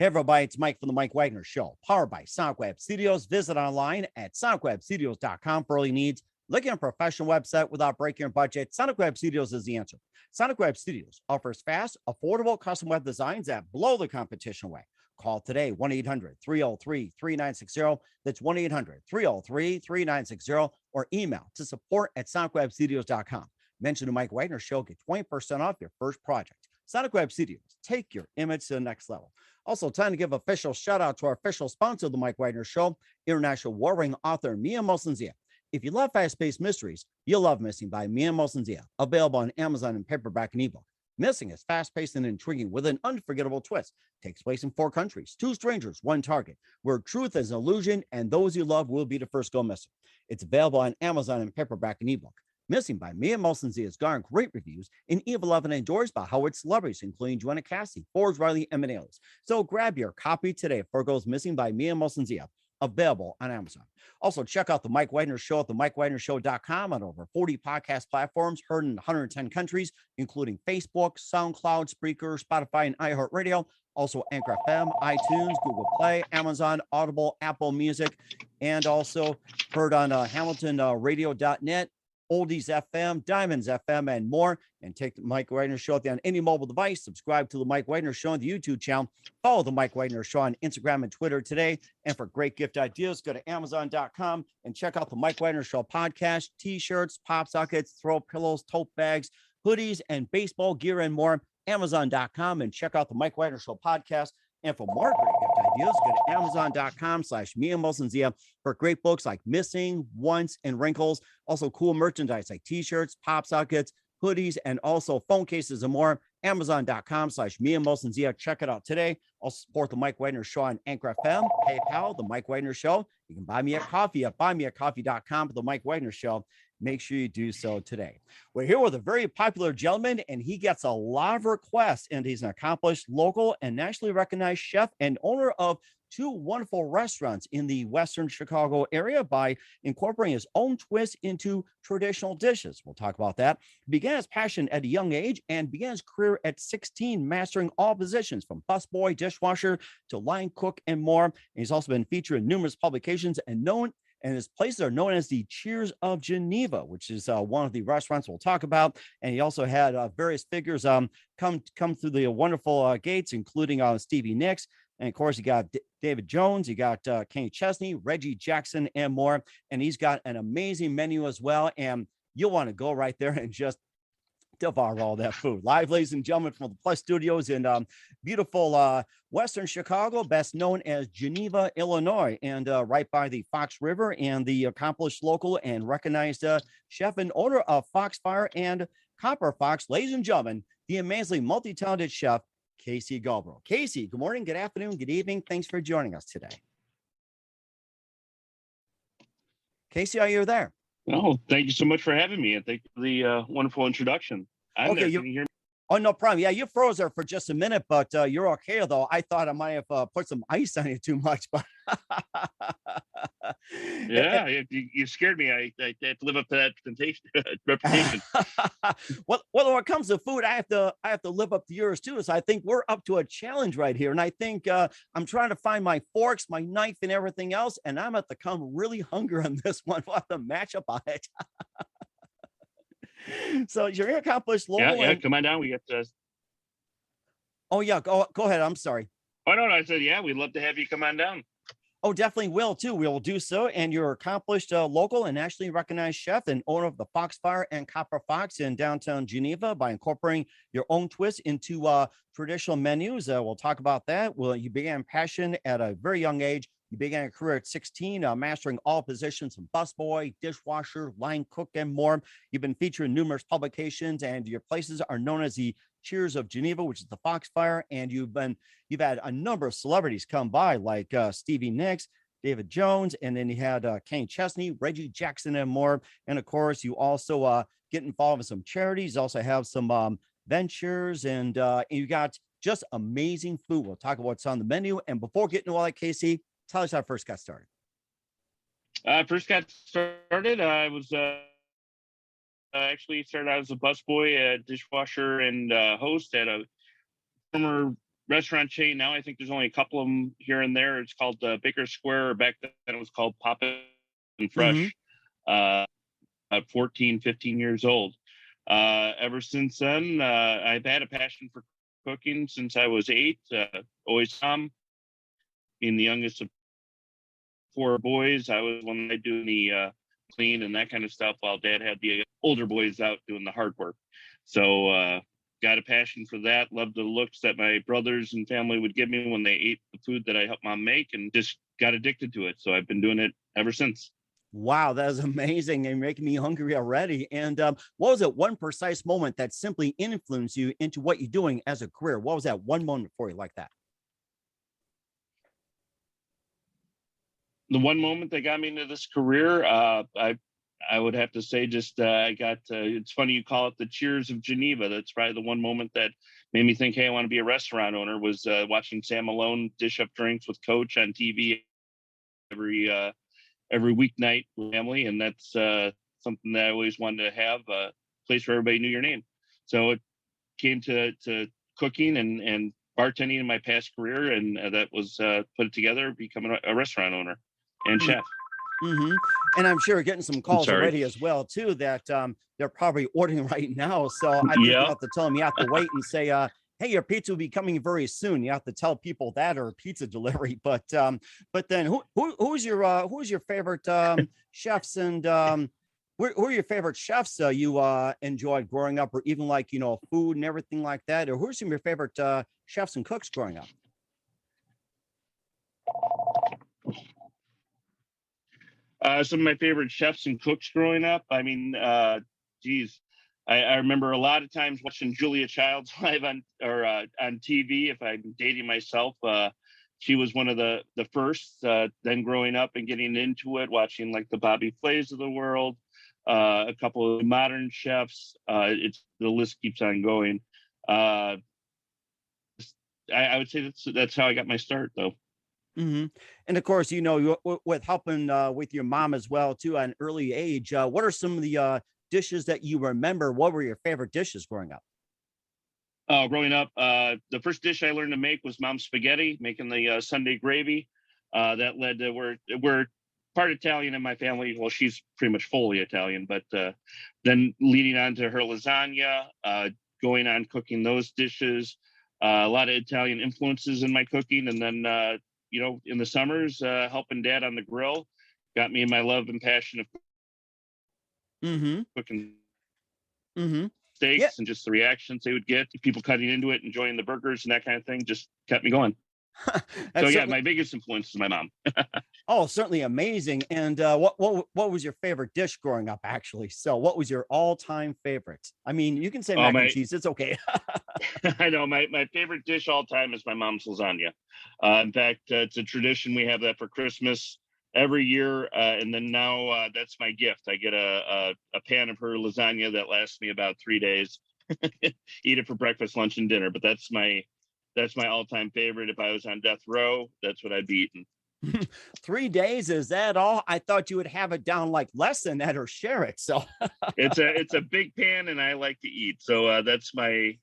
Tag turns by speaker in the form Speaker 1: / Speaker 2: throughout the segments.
Speaker 1: Hey, everybody, it's Mike from The Mike Wagner Show, powered by SonicWeb Studios. Visit online at sonicwebstudios.com for all your needs. Looking at a professional website without breaking your budget, SonicWeb Studios is the answer. SonicWeb Studios offers fast, affordable custom web designs that blow the competition away. Call today, 1-800-303-3960. That's 1-800-303-3960, or email to support@sonicwebstudios.com. Mention the Mike Wagner Show, get 20% off your first project. SonicWeb Studios, take your image to the next level. Also, time to give official shout out to our official sponsor of the Mike Wagner Show, international warring author Mia Mosensia. If you love fast-paced mysteries, you'll love Missing by Mia Mosensia, available on Amazon in paperback and ebook. Missing is fast-paced and intriguing with an unforgettable twist. Takes place in 4 countries, 2 strangers, 1 target, where truth is an illusion and those you love will be the first go missing. It's available on Amazon in paperback and ebook. Missing by Mia Mosensia has garnered great reviews, and Eve 11 enjoys by Howard celebrities, including Joanna Cassie, Forbes Riley, and Alice. So grab your copy today for Goes Missing by Mia Mosensia, available on Amazon. Also, check out the Mike Wagner Show at themikewagnershow.com on over 40 podcast platforms, heard in 110 countries, including Facebook, SoundCloud, Spreaker, Spotify, and iHeartRadio. Also, Anchor FM, iTunes, Google Play, Amazon, Audible, Apple Music, and also heard on HamiltonRadio.net. Oldies FM, Diamonds FM, and more. And take the Mike Wagner Show on any mobile device. Subscribe to the Mike Wagner Show on the YouTube channel. Follow the Mike Wagner Show on Instagram and Twitter today. And for great gift ideas, go to Amazon.com and check out the Mike Wagner Show podcast, t-shirts, pop sockets, throw pillows, tote bags, hoodies, and baseball gear and more. Amazon.com and check out the Mike Wagner Show podcast. And for more great gift ideas, go to Amazon.com/Mia Mosensia for great books like Missing, Once, and Wrinkles. Also cool merchandise like t-shirts, pop sockets, hoodies, and also phone cases and more. Amazon.com/Mia Mosensia. Check it out today. Also support the Mike Wagner Show on Anchor FM, PayPal, the Mike Wagner Show. You can buy me a coffee at buymeacoffee.com for the Mike Wagner Show. Make sure you do so today. We're here with a very popular gentleman, and he gets a lot of requests, and he's an accomplished local and nationally recognized chef and owner of 2 wonderful restaurants in the Western Chicago area by incorporating his own twist into traditional dishes. We'll talk about that. He began his passion at a young age and began his career at 16, mastering all positions from busboy, dishwasher to line cook and more. And he's also been featured in numerous publications and his places are known as the Cheers of Geneva, which is one of the restaurants we'll talk about. And he also had various figures come through the wonderful gates, including Stevie Nicks. And of course, you got David Jones, you got Kenny Chesney, Reggie Jackson, and more. And he's got an amazing menu as well. And you'll want to go right there and just devour all that food. Live, ladies and gentlemen, from the Plus Studios in beautiful Western Chicago, best known as Geneva, Illinois, and right by the Fox River, and the accomplished local and recognized chef and owner of Foxfire and Copper Fox. Ladies and gentlemen, the amazingly multi-talented chef, Casey Gulbro. Casey, good morning, good afternoon, good evening. Thanks for joining us today. Casey, are you there?
Speaker 2: Oh, thank you so much for having me, and thank you for the wonderful introduction. I'm
Speaker 1: okay,
Speaker 2: there. Can you hear me?
Speaker 1: Oh, no problem. Yeah, you froze there for just a minute, but you're okay, though. I thought I might have put some ice on you too much, but
Speaker 2: yeah, you scared me. I had to live up to that reputation.
Speaker 1: Well, when it comes to food, I have to live up to yours too. So I think we're up to a challenge right here, and I think I'm trying to find my forks, my knife, and everything else, and I'm at to come really hungry on this one. We'll have to match up on it. So you're an accomplished local.
Speaker 2: Yeah, come on down. We got
Speaker 1: Oh yeah, go ahead. I'm sorry.
Speaker 2: Oh no, I said yeah, we'd love to have you come on down.
Speaker 1: Oh, definitely will too. We will do so. And you're accomplished local and nationally recognized chef and owner of the Foxfire and Copper Fox in downtown Geneva by incorporating your own twist into traditional menus. We'll talk about that. Well, you began passion at a very young age. You began a career at 16, mastering all positions from busboy, dishwasher, line cook, and more. You've been featured in numerous publications, and your places are known as the Cheers of Geneva, which is the Foxfire. And you've had a number of celebrities come by, like Stevie Nicks, David Jones, and then you had Kenny Chesney, Reggie Jackson, and more. And of course, you also get involved in some charities. You also have some ventures, and you got just amazing food. We'll talk about what's on the menu. And before getting to all that, Casey, tell us how I first got started.
Speaker 2: I was actually started out as a busboy, dishwasher, and host at a former restaurant chain. Now I think there's only a couple of them here and there. It's called Baker Square. Back then it was called Poppin' Fresh. At 14, 15 years old. Ever since then, I've had a passion for cooking since I was 8. Always being the youngest of 4 boys, I was one that doing the clean and that kind of stuff, while Dad had the older boys out doing the hard work. So got a passion for that. Loved the looks that my brothers and family would give me when they ate the food that I helped Mom make, and just got addicted to it. So I've been doing it ever since.
Speaker 1: Wow, that is amazing and making me hungry already. And what was it, one precise moment that simply influenced you into what you're doing as a career? What was that one moment for you like that?
Speaker 2: The one moment that got me into this career, I would have to say just I got, it's funny you call it the Cheers of Geneva. That's probably the one moment that made me think, hey, I want to be a restaurant owner, was watching Sam Malone dish up drinks with Coach on TV every weeknight with family. And that's something that I always wanted to have, a place where everybody knew your name. So it came to cooking and bartending in my past career, and that was put it together, becoming a restaurant owner and chef.
Speaker 1: Mm-hmm. And I'm sure you're getting some calls already as well too, that they're probably ordering right now. So I think you have to tell them you have to wait and say, hey, your pizza will be coming very soon. You have to tell people that, or pizza delivery. But then who's your favorite chefs, and who are your favorite chefs you enjoyed growing up, or even like, food and everything like that? Or who's some of your favorite chefs and cooks growing up?
Speaker 2: Some of my favorite chefs and cooks growing up. I mean, geez, I remember a lot of times watching Julia Childs live on TV. If I'm dating myself, she was one of the first. Then growing up and getting into it, watching like the Bobby Flays of the world, a couple of modern chefs. The list keeps on going. I would say that's how I got my start, though.
Speaker 1: Mm-hmm. And of course, with helping with your mom as well too at an early age, what are some of the dishes that you remember? What were your favorite dishes growing up?
Speaker 2: Growing up, the first dish I learned to make was mom's spaghetti, making the Sunday gravy. That led to we're part Italian in my family. Well, she's pretty much fully Italian, but then leading on to her lasagna, going on cooking those dishes, a lot of Italian influences in my cooking. And then, in the summers, helping Dad on the grill got me in my love and passion of cooking steaks, and just the reactions they would get, people cutting into it, enjoying the burgers and that kind of thing, just kept me going. So yeah, my biggest influence is my mom.
Speaker 1: Oh, certainly amazing. And what was your favorite dish growing up, actually? So what was your all-time favorite? I mean, you can say mac and cheese, it's okay.
Speaker 2: I know my favorite dish all time is my mom's lasagna. In fact, it's a tradition. We have that for Christmas every year. And then now that's my gift. I get a pan of her lasagna that lasts me about 3 days. Eat it for breakfast, lunch, and dinner. But that's my all-time favorite. If I was on death row, that's what I'd be eating.
Speaker 1: 3 days, is that all? I thought you would have it down like less than that, or share it. So
Speaker 2: it's a big pan, and I like to eat. So that's my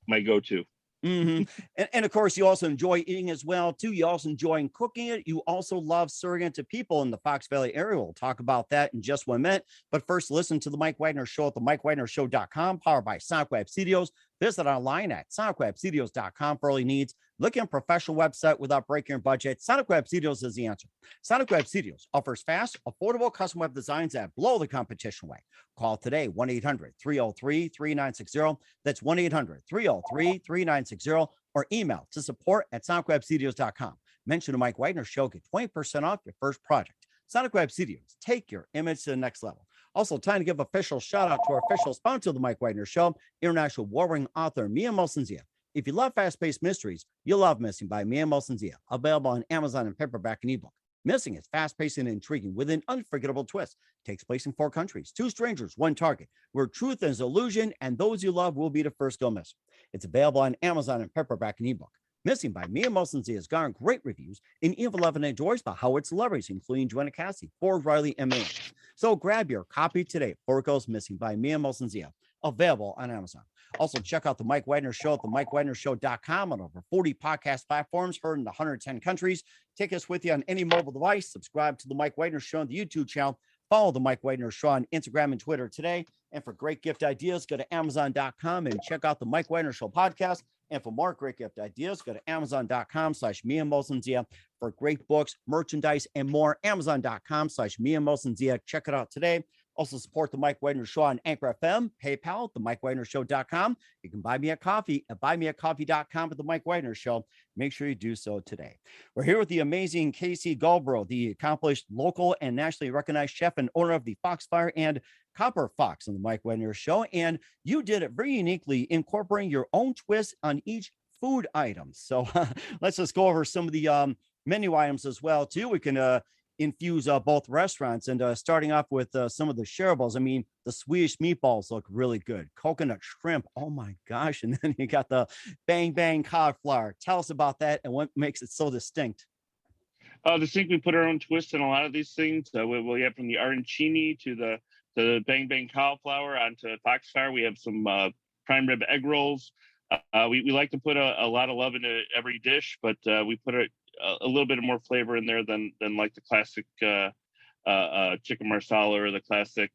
Speaker 2: go-to.
Speaker 1: And of course, you also enjoy eating as well too. You also enjoy cooking it. You also love serving it to people in the Fox Valley area. We'll talk about that in just 1 minute. But first, listen to the Mike Wagner Show at the MikeWagnerShow.com, powered by Sonic Web Studios. Visit online at SonicWebStudios.com for all your needs. Look at a professional website without breaking your budget. Sonic Web Studios is the answer. Sonic Web Studios offers fast, affordable custom web designs that blow the competition away. Call today, 1-800-303-3960. That's 1-800-303-3960. Or email to support@SonicWebStudios.com. Mention the Mike Wagner Show. Get 20% off your first project. Sonic Web Studios. Take your image to the next level. Also, time to give official shout out to our official sponsor of the Mike Wagner Show, international warring author Mia Mosensia. If you love fast-paced mysteries, you'll love Missing by Mia Mosensia, available on Amazon and paperback and ebook. Missing is fast-paced and intriguing with an unforgettable twist. Takes place in 4 countries, 2 strangers, 1 target, where truth is illusion and those you love will be the first to go missing. It's available on Amazon and paperback and ebook. Missing by Mia Mosensia has garnered great reviews, and even loved enjoys by Howard celebrities, including Joanna Cassie, Ford Riley, and millions. So grab your copy today before it goes missing by Mia Mosensia, available on Amazon. Also, check out the Mike Wagner Show at the MikeWagnerShow.com on over 40 podcast platforms, heard in 110 countries. Take us with you on any mobile device. Subscribe to the Mike Wagner Show on the YouTube channel. Follow the Mike Wagner Show on Instagram and Twitter today. And for great gift ideas, go to Amazon.com and check out the Mike Wagner Show podcast. And for more great gift ideas, go to Amazon.com/MiaMosenZia for great books, merchandise, and more. Amazon.com/MiaMosenZia. Check it out today. Also support the Mike Wagner Show on Anchor FM, PayPal, themikewagnershow.com. You can buy me a coffee at buymeacoffee.com at the Mike Wagner Show. Make sure you do so today. We're here with the amazing Casey Gulbro, the accomplished local and nationally recognized chef and owner of the Foxfire and Copper Fox on the Mike Wagner Show. And you did it very uniquely, incorporating your own twist on each food item. So let's just go over some of the menu items as well, too. We can infuse both restaurants, and starting off with some of the shareables. I mean, the Swedish meatballs look really good. Coconut shrimp, oh my gosh. And then you got the bang bang cauliflower. Tell us about that and what makes it so distinct.
Speaker 2: Distinct, we put our own twist on a lot of these things. We have from the arancini to the bang bang cauliflower onto Foxfire. We have some prime rib egg rolls. We like to put a lot of love into every dish, but we put a little bit more flavor in there than like the classic chicken marsala or the classic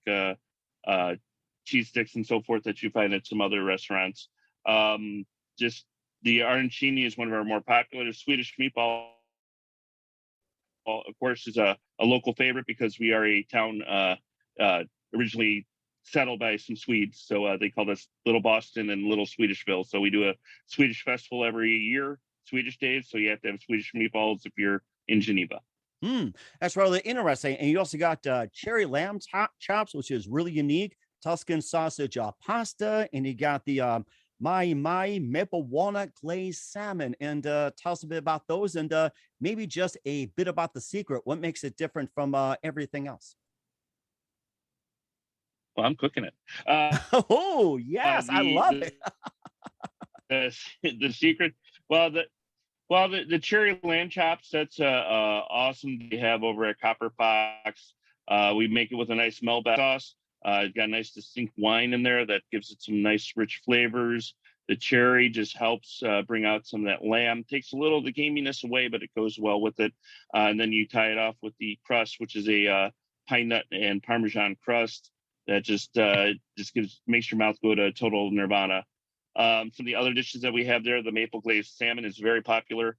Speaker 2: cheese sticks and so forth that you find at some other restaurants. Just the arancini is one of our more popular. Swedish meatball, of course, is a local favorite because we are a town originally settled by some Swedes. So they called us Little Boston and Little Swedishville. So we do a Swedish festival every year, Swedish days. So you have to have Swedish meatballs if you're in Geneva.
Speaker 1: That's really interesting. And you also got cherry lamb chops, which is really unique. Tuscan sausage pasta. And you got the my maple walnut glazed salmon. And tell us a bit about those, and maybe just a bit about the secret. What makes it different from everything else?
Speaker 2: Well, I'm cooking it.
Speaker 1: Oh, yes, I love it.
Speaker 2: The secret. Well, the cherry lamb chops, that's awesome to have over at Copper Fox. We make it with a nice Melba sauce. It's got a nice distinct wine in there that gives it some nice rich flavors. The cherry just helps bring out some of that lamb. Takes a little of the gaminess away, but it goes well with it. And then you tie it off with the crust, which is a pine nut and Parmesan crust that just makes your mouth go to total nirvana. Some of the other dishes that we have there, the maple glazed salmon is very popular.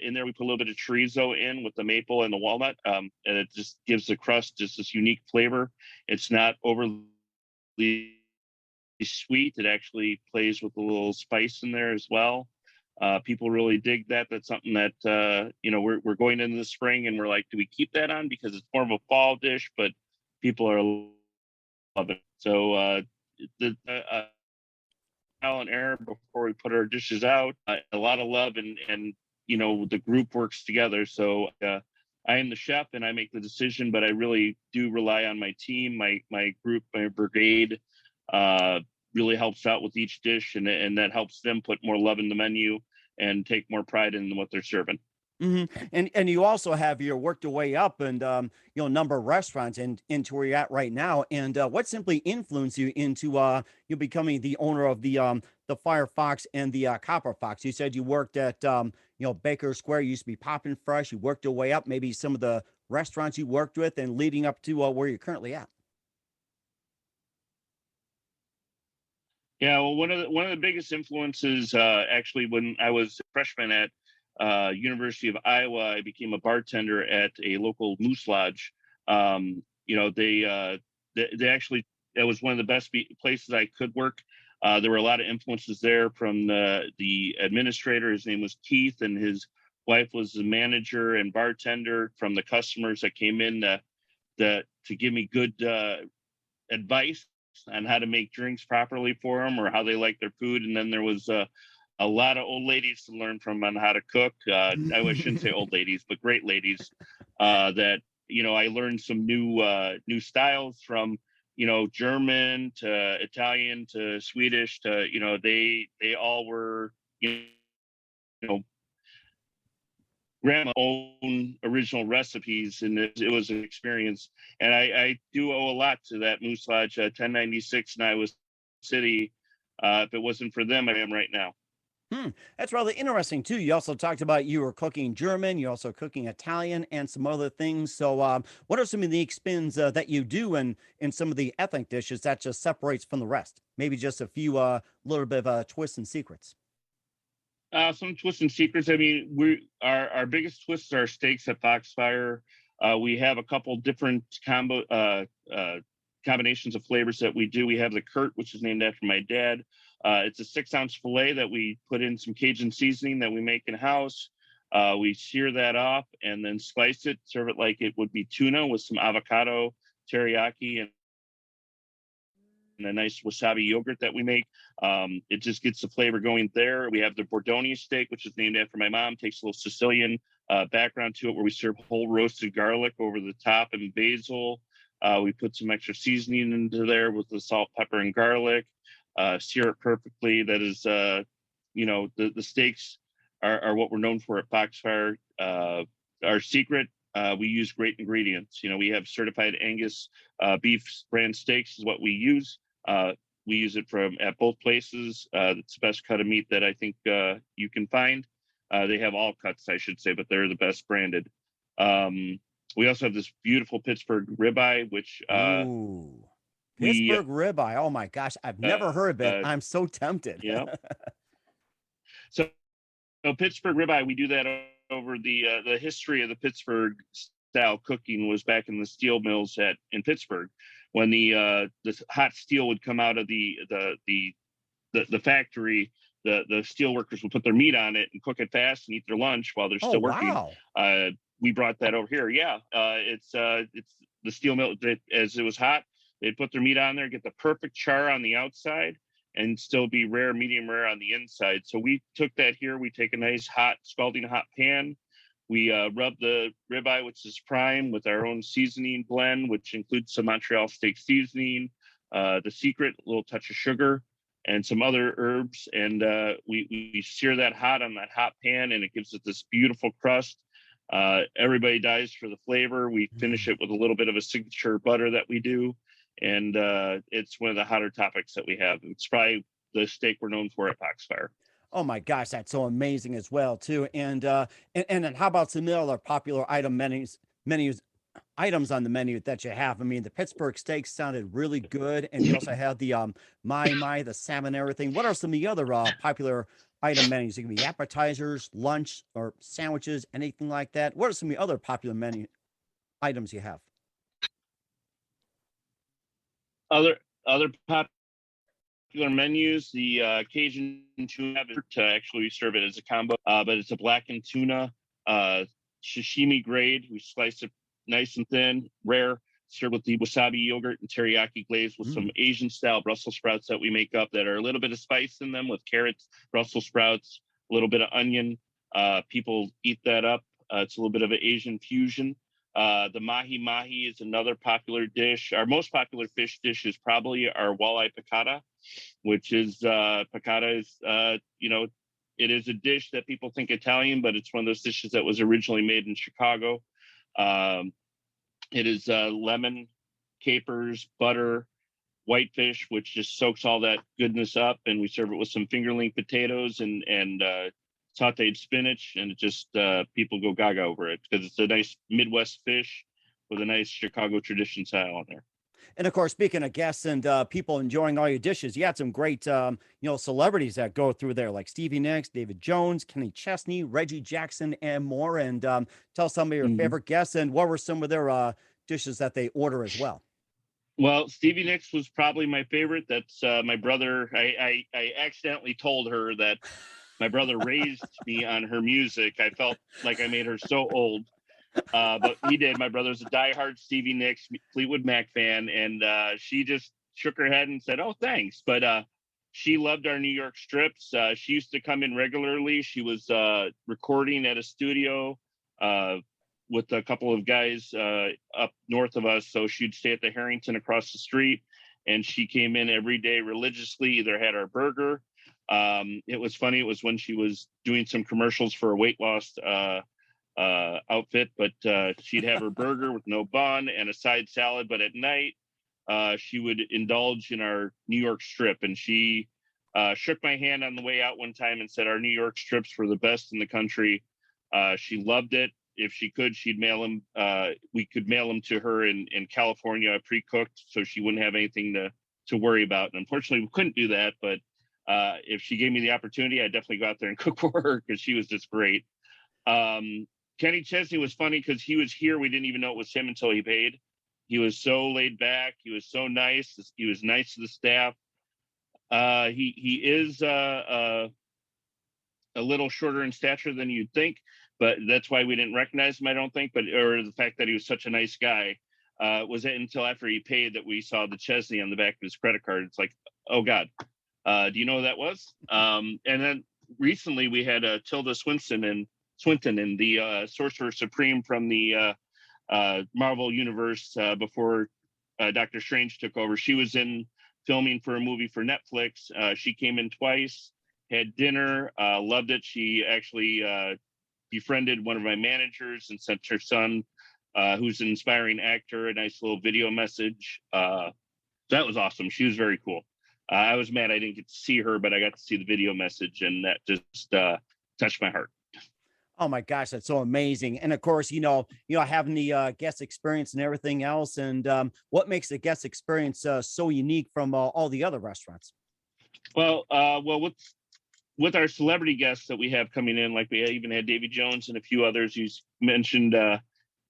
Speaker 2: In there, we put a little bit of chorizo in with the maple and the walnut, and it just gives the crust just this unique flavor. It's not overly sweet. It actually plays with a little spice in there as well. People really dig that. That's something that we're going into the spring, and we're like, do we keep that on because it's more of a fall dish? But people are loving it. So the trial and error before we put our dishes out. A lot of love, and the group works together. So I am the chef and I make the decision, but I really do rely on my team, my group, my brigade. Really helps out with each dish, and that helps them put more love in the menu and take more pride in what they're serving.
Speaker 1: And you also have your worked your way up, and number of restaurants and into where you're at right now. And what simply influenced you into you becoming the owner of the Fire Fox and the Copper Fox? You said you worked at Baker Square. You used to be Poppin' Fresh. You worked your way up. Maybe some of the restaurants you worked with, and leading up to where you're currently at.
Speaker 2: Yeah, well, one of the biggest influences, actually, when I was a freshman at University of Iowa, I became a bartender at a local moose lodge. They actually, that was one of the best places I could work. There were a lot of influences there from the administrator. His name was Keith, and his wife was the manager and bartender. From the customers that came in to give me good advice on how to make drinks properly for them or how they like their food. And then there was a lot of old ladies to learn from on how to cook. I shouldn't say old ladies, but great ladies that, I learned some new styles from, German to Italian to Swedish to, they all were, grandma's own original recipes, and it was an experience. And I do owe a lot to that Moose Lodge, 1096 in Iowa City. If it wasn't for them, I am right now.
Speaker 1: That's rather interesting too. You also talked about you were cooking German, you're also cooking Italian and some other things. So, what are some of the unique spins that you do in some of the ethnic dishes that just separates from the rest? Maybe just a few little bit of twists and secrets.
Speaker 2: Some twists and secrets. I mean, our biggest twists are steaks at Foxfire. We have a couple different combinations of flavors that we do. We have the Kurt, which is named after my dad. It's a 6-ounce filet that we put in some Cajun seasoning that we make in house. We sear that off and then slice it, serve it like it would be tuna with some avocado, teriyaki, and a nice wasabi yogurt that we make. It just gets the flavor going there. We have the Bordoni steak, which is named after my mom, takes a little Sicilian background to it, where we serve whole roasted garlic over the top and basil. We put some extra seasoning into there with the salt, pepper, and garlic. Sear it perfectly. That is, the steaks are what we're known for at Foxfire. Our secret, we use great ingredients. We have certified Angus beef brand steaks is what we use. We use it at both places. It's the best cut of meat that I think you can find. They have all cuts, I should say, but they're the best branded. We also have this beautiful Pittsburgh Ribeye, which
Speaker 1: Ooh, Pittsburgh Ribeye. Oh my gosh, I've never heard of it. I'm so tempted.
Speaker 2: Yeah. So Pittsburgh Ribeye, we do that over the history of the Pittsburgh style cooking was back in the steel mills in Pittsburgh, when the hot steel would come out of the factory. The steel workers would put their meat on it and cook it fast and eat their lunch while they're still working.
Speaker 1: Wow.
Speaker 2: We brought that over here. Yeah, it's the steel mill. As it was hot, they'd put their meat on there, get the perfect char on the outside, and still be rare, medium rare on the inside. So we took that here. We take a nice hot, scalding hot pan. We rub the ribeye, which is prime, with our own seasoning blend, which includes some Montreal steak seasoning, the secret, a little touch of sugar, and some other herbs. And we sear that hot on that hot pan, and it gives it this beautiful crust. Everybody dies for the flavor. We finish it with a little bit of a signature butter that we do. And it's one of the hotter topics that we have. It's probably the steak we're known for at Foxfire.
Speaker 1: Oh my gosh, that's so amazing as well too. And then how about some other popular items on the menu that you have? I mean, the Pittsburgh steak sounded really good, and you also have the the salmon and everything. What are some of the other popular item menus? It can be appetizers, lunch, or sandwiches, anything like that. What are some of the other popular menu items you have?
Speaker 2: Other popular menus, the Cajun tuna, to actually serve it as a combo, but it's a blackened tuna, sashimi grade. We slice it nice and thin, rare, served with the wasabi yogurt and teriyaki glaze with some Asian style Brussels sprouts that we make up that are a little bit of spice in them, with carrots, Brussels sprouts, a little bit of onion. People eat that up. It's a little bit of an Asian fusion. The mahi is another popular dish. Our most popular fish dish is probably our walleye piccata, which is piccata is it is a dish that people think Italian, but it's one of those dishes that was originally made in Chicago. It is lemon, capers, butter, whitefish, which just soaks all that goodness up, and we serve it with some fingerling potatoes and sauteed spinach, and it just people go gaga over it because it's a nice Midwest fish with a nice Chicago tradition style on there.
Speaker 1: And of course, speaking of guests and people enjoying all your dishes, you had some great celebrities that go through there, like Stevie Nicks, David Jones, Kenny Chesney, Reggie Jackson, and more. And tell some of your favorite guests and what were some of their dishes that they order as well.
Speaker 2: Well, Stevie Nicks was probably my favorite. That's my brother. I accidentally told her that my brother raised me on her music. I felt like I made her so old. But he did. My brother's a diehard Stevie Nicks, Fleetwood Mac fan, and she just shook her head and said, "Oh, thanks." But she loved our New York strips. She used to come in regularly. She was recording at a studio with a couple of guys up north of us. So she'd stay at the Harrington across the street, and she came in every day religiously, either had our burger. It was funny. It was when she was doing some commercials for a weight loss outfit, but she'd have her burger with no bun and a side salad. But at night, she would indulge in our New York strip, and she shook my hand on the way out one time and said our New York strips were the best in the country. She loved it. If she could, she'd mail them. We could mail them to her in California pre-cooked, so she wouldn't have anything to worry about. And unfortunately, we couldn't do that. But if she gave me the opportunity, I'd definitely go out there and cook for her because she was just great. Kenny Chesney was funny because he was here. We didn't even know it was him until he paid. He was so laid back. He was so nice. He was nice to the staff. He is a little shorter in stature than you'd think, but that's why we didn't recognize him, I don't think. But or the fact that he was such a nice guy. Was it until after he paid that we saw the Chesney on the back of his credit card? It's like, oh God, do you know who that was? And then recently we had Tilda Swinton in the Sorcerer Supreme from the Marvel Universe before Doctor Strange took over. She was in filming for a movie for Netflix. She came in twice, had dinner, loved it. She actually befriended one of my managers and sent her son, who's an inspiring actor, a nice little video message. That was awesome. She was very cool. I was mad I didn't get to see her, but I got to see the video message, and that just touched my heart.
Speaker 1: Oh my gosh, that's so amazing. And of course, having the guest experience and everything else. And what makes the guest experience so unique from all the other restaurants?
Speaker 2: Well, with our celebrity guests that we have coming in, like we even had Davy Jones and a few others. You mentioned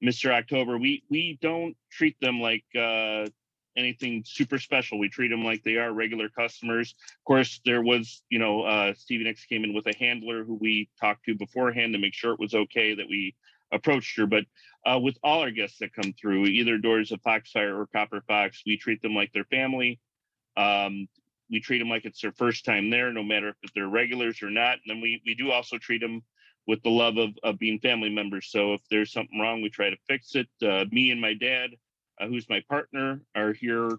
Speaker 2: Mr. October. We don't treat them like anything super special. We treat them like they are regular customers. Of course, there was, Stevie Nicks came in with a handler who we talked to beforehand to make sure it was okay that we approached her. But with all our guests that come through, either doors of Foxfire or Copper Fox, we treat them like their family. We treat them like it's their first time there, no matter if they're regulars or not. And then we do also treat them with the love of being family members. So if there's something wrong, we try to fix it. Me and my dad, who's my partner, are here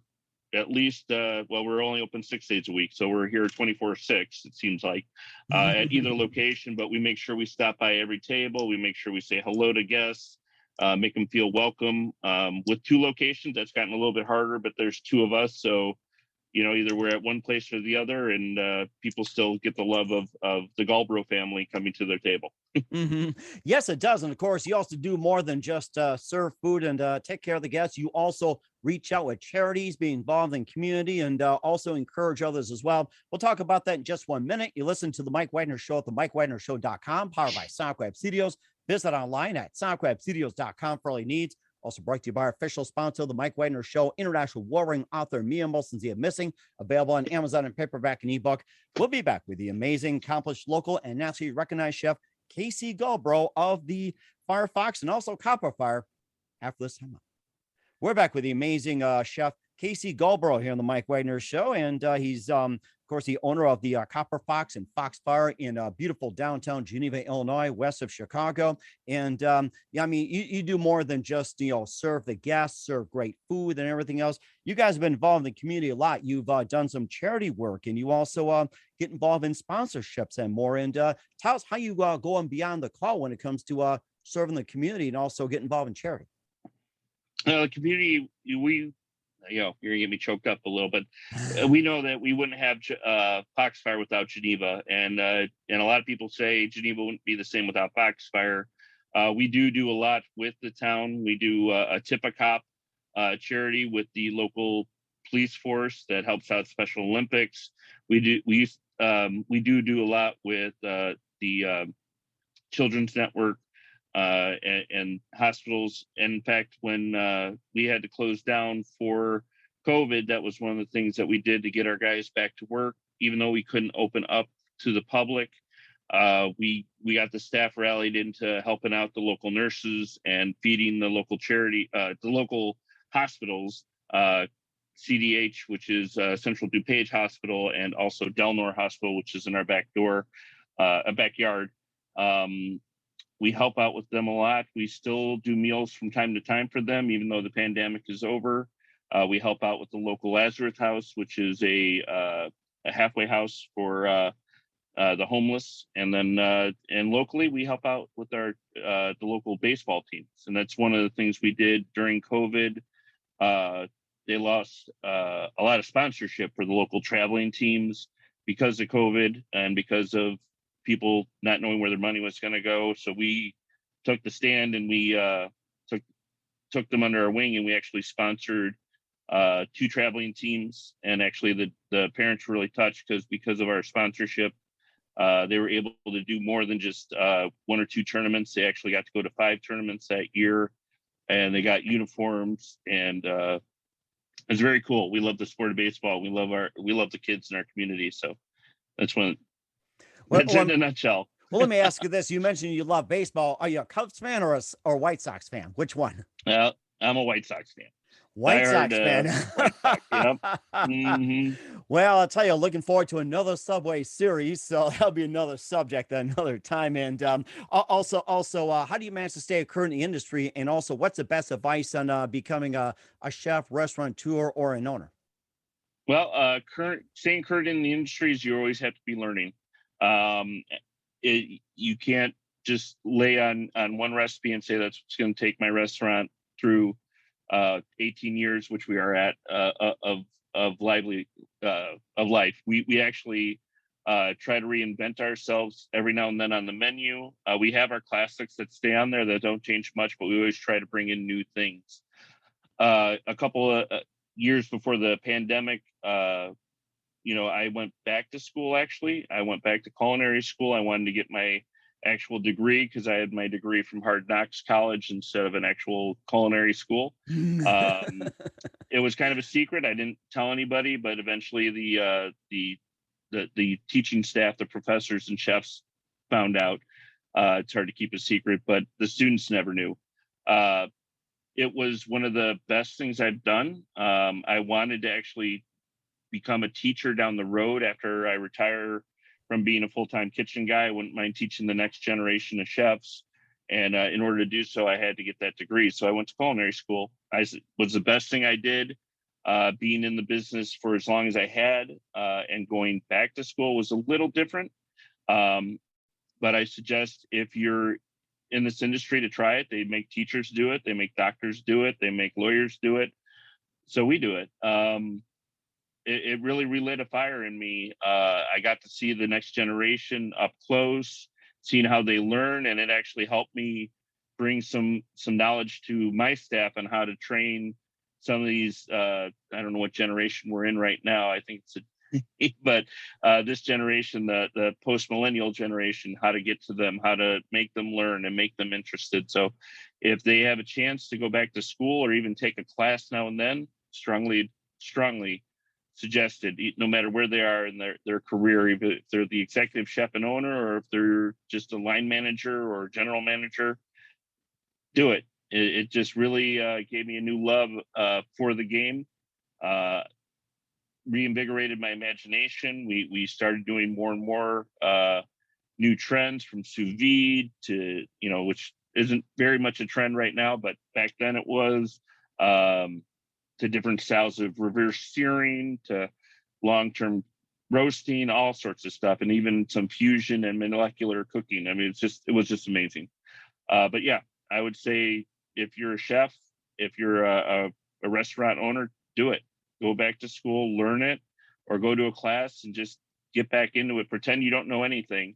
Speaker 2: at least, we're only open 6 days a week. So we're here 24/6, it seems like, at either location. But we make sure we stop by every table. We make sure we say hello to guests, make them feel welcome. With 2 locations, that's gotten a little bit harder, but there's 2 of us. So either we're at one place or the other, and people still get the love of the Gulbro family coming to their table.
Speaker 1: Yes, it does. And of course, you also do more than just serve food and take care of the guests. You also reach out with charities, be involved in community, and also encourage others as well. We'll talk about that in just 1 minute. You listen to the Mike Wagner Show at the MikeWagnerShow.com, powered by Sonic Web Studios. Visit online at SonicWebStudios.com for all your needs. Also brought to you by our official sponsor, the Mike Wagner Show, international warring author Mia Molson's Missing, available on Amazon and paperback and ebook. We'll be back with the amazing, accomplished local and nationally recognized chef Casey Gulbro of the Firefox and also Copper Fire after this time. We're back with the amazing chef Casey Gulbro here on the Mike Wagner Show, and he's of course the owner of the Copper Fox and Foxfire in beautiful downtown Geneva, Illinois, west of Chicago. And you do more than just serve the guests, serve great food and everything else. You guys have been involved in the community a lot. You've done some charity work, and you also get involved in sponsorships and more. And tell us how you go on beyond the call when it comes to serving the community and also get involved in charity.
Speaker 2: The community, you're gonna get me choked up a little, but we know that we wouldn't have Foxfire without Geneva, and a lot of people say Geneva wouldn't be the same without Foxfire. We do a lot with the town. We do a Tip a Cop charity with the local police force that helps out Special Olympics. We do a lot with the Children's Network. And hospitals. And in fact, when we had to close down for COVID, that was one of the things that we did to get our guys back to work. Even though we couldn't open up to the public, we got the staff rallied into helping out the local nurses and feeding the local charity, the local hospitals, CDH, which is Central DuPage Hospital, and also Delnor Hospital, which is in our backyard. We help out with them a lot. We still do meals from time to time for them, even though the pandemic is over. We help out with the local Lazarus House, which is a halfway house for the homeless. And then and locally, we help out with the local baseball teams. And that's one of the things we did during COVID. They lost a lot of sponsorship for the local traveling teams. because of COVID and because of people not knowing where their money was going to go. So we took the stand and we took them under our wing, and we actually sponsored 2 traveling teams. And actually the parents were really touched because of our sponsorship, they were able to do more than just 1 or 2 tournaments. They actually got to go to 5 tournaments that year, and they got uniforms, and it's very cool. We love the sport of baseball. We love the kids in our community. So that's that's in a nutshell.
Speaker 1: Well, let me ask you this. You mentioned you love baseball. Are you a Cubs fan or a White Sox fan? Which one?
Speaker 2: I'm a White Sox fan.
Speaker 1: White Sox fan.
Speaker 2: White Sox, yep. Mm-hmm.
Speaker 1: Well, I'll tell you, looking forward to another Subway series. So that'll be another subject another time. And also, how do you manage to stay current in the industry? And also, what's the best advice on becoming a chef, restaurateur, or an owner?
Speaker 2: Well, staying current in the industry is you always have to be learning. You can't just lay on one recipe and say that's what's going to take my restaurant through 18 years, which we are at, of life. We actually try to reinvent ourselves every now and then on the menu. We have our classics that stay on there that don't change much, but we always try to bring in new things. A couple of years before the pandemic, I went back to school. Actually, I went back to culinary school. I wanted to get my actual degree because I had my degree from Hard Knocks College instead of an actual culinary school. It was kind of a secret. I didn't tell anybody, but eventually the teaching staff, the professors and chefs found out. It's hard to keep a secret, but the students never knew. It was one of the best things I've done. I wanted to actually become a teacher down the road after I retire from being a full-time kitchen guy. I wouldn't mind teaching the next generation of chefs. And in order to do so, I had to get that degree. So I went to culinary school. Was the best thing I did. Being in the business for as long as I had, and going back to school was a little different. But I suggest if you're in this industry to try it. They make teachers do it. They make doctors do it. They make lawyers do it. So we do it. It really relit a fire in me. I got to see the next generation up close, seeing how they learn, and it actually helped me bring some knowledge to my staff on how to train some of these. I don't know what generation we're in right now. I think it's but this generation, the post-millennial generation, how to get to them, how to make them learn and make them interested. So if they have a chance to go back to school or even take a class now and then, strongly suggested, no matter where they are in their career, if they're the executive chef and owner, or if they're just a line manager or general manager, do it. It just really gave me a new love for the game. Reinvigorated my imagination. We started doing more and more new trends, from sous vide to, which isn't very much a trend right now, but back then it was, to different styles of reverse searing, to long-term roasting, all sorts of stuff, and even some fusion and molecular cooking. I mean, it was just amazing. But yeah, I would say if you're a chef, if you're a restaurant owner, do it. Go back to school, learn it, or go to a class and just get back into it. Pretend you don't know anything,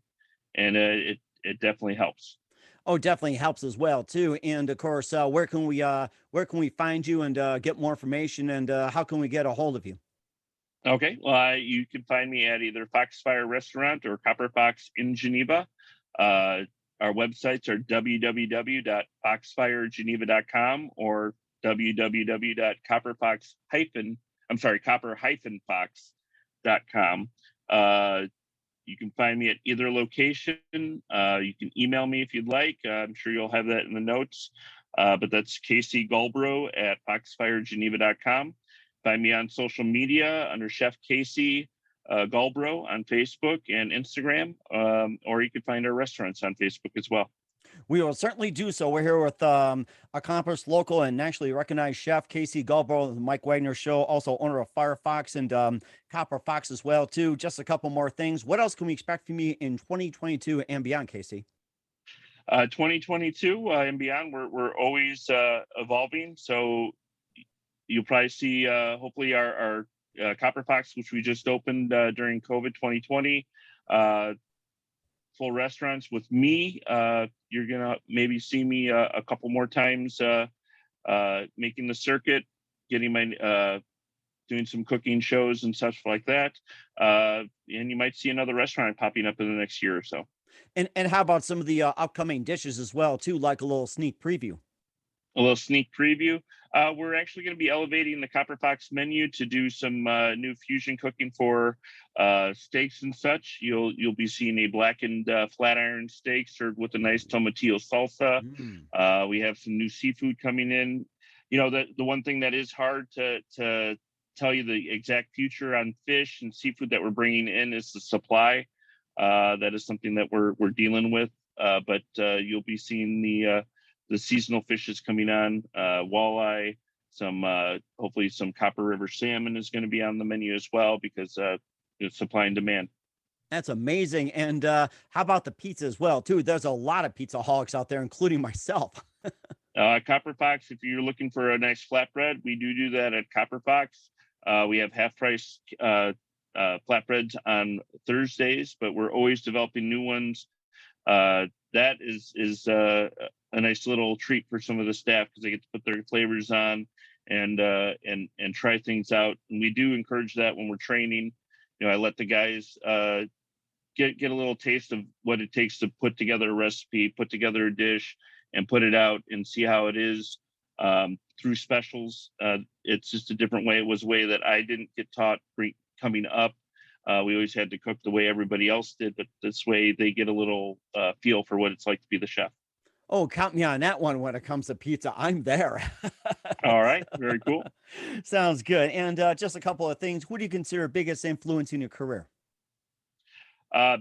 Speaker 2: and it definitely helps.
Speaker 1: Oh, definitely helps as well too. And of course, where can we find you and get more information, and how can we get a hold of you?
Speaker 2: Okay, well, you can find me at either Foxfire Restaurant or Copper Fox in Geneva. Our websites are www.foxfiregeneva.com or copper-fox.com. You can find me at either location. You can email me if you'd like. I'm sure you'll have that in the notes. But that's Casey Gulbro at foxfiregeneva.com. Find me on social media under Chef Casey Gulbro on Facebook and Instagram, or you can find our restaurants on Facebook as well.
Speaker 1: We will certainly do so. We're here with accomplished local and nationally recognized chef Casey Gulbro, the Mike Wagner Show, also owner of Firefox and Copper Fox as well too. Just a couple more things. What else can we expect from you in 2022 and beyond, Casey?
Speaker 2: 2022 and beyond, we're always evolving. So you'll probably see hopefully our Copper Fox, which we just opened during COVID 2020. Full restaurants with me. You're gonna maybe see me a couple more times making the circuit, getting my doing some cooking shows and such like that. And you might see another restaurant popping up in the next year or so.
Speaker 1: And how about some of the upcoming dishes as well, too, like a little sneak preview?
Speaker 2: A little sneak preview. We're actually going to be elevating the Copper Fox menu to do some new fusion cooking for steaks and such. You'll be seeing a blackened flat iron steak served with a nice tomatillo salsa. We have some new seafood coming in. You know, the one thing that is hard to tell you the exact future on fish and seafood that we're bringing in is the supply. That is something that we're dealing with. But you'll be seeing the seasonal fishes coming on, walleye, some hopefully some Copper River salmon is going to be on the menu as well because it's supply and demand.
Speaker 1: That's amazing. And how about the pizza as well, too? There's a lot of pizza holics out there, including myself.
Speaker 2: Copper Fox, if you're looking for a nice flatbread, we do that at Copper Fox. We have half price flatbreads on Thursdays, but we're always developing new ones. That is a nice little treat for some of the staff because they get to put their flavors on and try things out. And we do encourage that when we're training. You know, I let the guys get a little taste of what it takes to put together a recipe, put together a dish, and put it out and see how it is through specials. It's just a different way. It was a way that I didn't get taught coming up. We always had to cook the way everybody else did, but this way they get a little feel for what it's like to be the chef.
Speaker 1: Oh, count me on that one when it comes to pizza. I'm there.
Speaker 2: All right. Very cool.
Speaker 1: Sounds good. And just a couple of things. Who do you consider biggest influence in your career?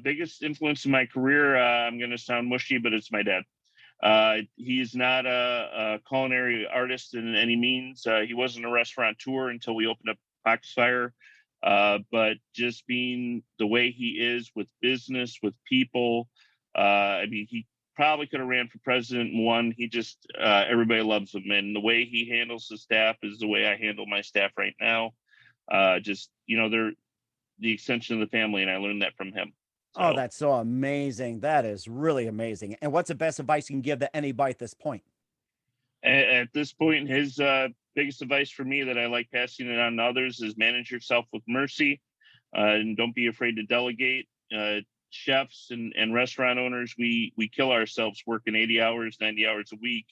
Speaker 2: Biggest influence in my career, I'm going to sound mushy, but it's my dad. He's not a culinary artist in any means. He wasn't a restaurateur until we opened up Foxfire. But just being the way he is with business, with people, I mean, he probably could have ran for president and won. He just, everybody loves him. And the way he handles the staff is the way I handle my staff right now. Just, you know, they're the extension of the family, and I learned that from him. So,
Speaker 1: Oh, that's so amazing. That is really amazing. And what's the best advice you can give to anybody at this point?
Speaker 2: at this point, his biggest advice for me that I like passing it on to others is manage yourself with mercy, and don't be afraid to delegate. Chefs and restaurant owners, we kill ourselves working 80 hours, 90 hours a week,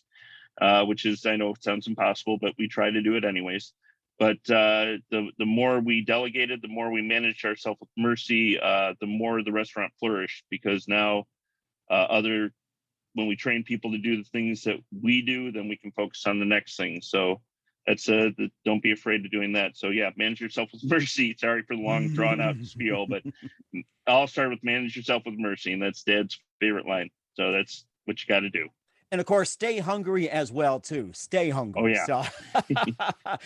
Speaker 2: which is, I know it sounds impossible, but we try to do it anyways. But the more we delegated, the more we managed ourselves with mercy, the more the restaurant flourished, because now when we train people to do the things that we do, then we can focus on the next thing. So that's don't be afraid of doing that. So yeah, manage yourself with mercy. Sorry for the long drawn out spiel, but I'll start with manage yourself with mercy. And that's Dad's favorite line. So that's what you got to do.
Speaker 1: And of course, stay hungry as well, too. Stay hungry.
Speaker 2: Oh, yeah.
Speaker 1: So,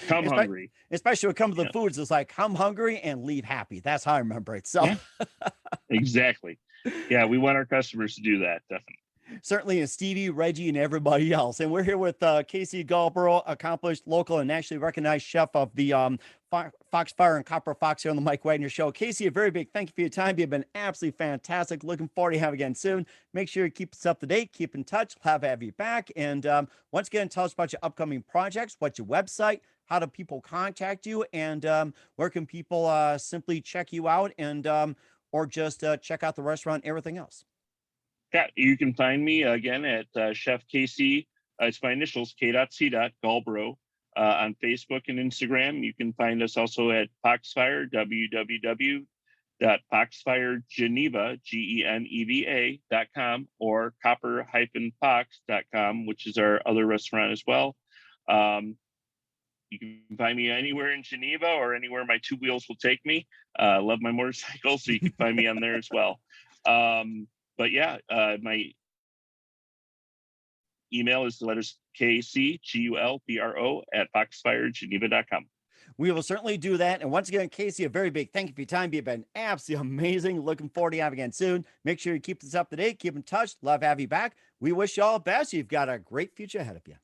Speaker 2: Come hungry.
Speaker 1: Especially when it comes to the foods, it's like, come hungry and leave happy. That's how I remember it. So,
Speaker 2: yeah. Exactly. Yeah, we want our customers to do that, definitely.
Speaker 1: Certainly, and Stevie, Reggie, and everybody else. And we're here with Casey Gulbro, accomplished local and nationally recognized chef of the Foxfire and Copper Fox here on the Mike Wagner Show. Casey, a very big thank you for your time. You've been absolutely fantastic. Looking forward to having you again soon. Make sure you keep us up to date, keep in touch. We'll have you back. And once again, tell us about your upcoming projects. What's your website? How do people contact you? And where can people simply check you out and or just check out the restaurant and everything else?
Speaker 2: Yeah, you can find me again at Chef Casey. It's my initials, K.C. Gulbro, on Facebook and Instagram. You can find us also at Foxfire, www.foxfiregeneva, GENEVA.com, or copper-fox.com, which is our other restaurant as well. You can find me anywhere in Geneva or anywhere my two wheels will take me. Love my motorcycle, so you can find me on there as well. But yeah, my email is the letters KCGULBRO at foxfiregeneva.com.
Speaker 1: We will certainly do that. And once again, Casey, a very big thank you for your time. You've been absolutely amazing. Looking forward to having you again soon. Make sure you keep this up to date. Keep in touch. Love to have you back. We wish you all the best. You've got a great future ahead of you.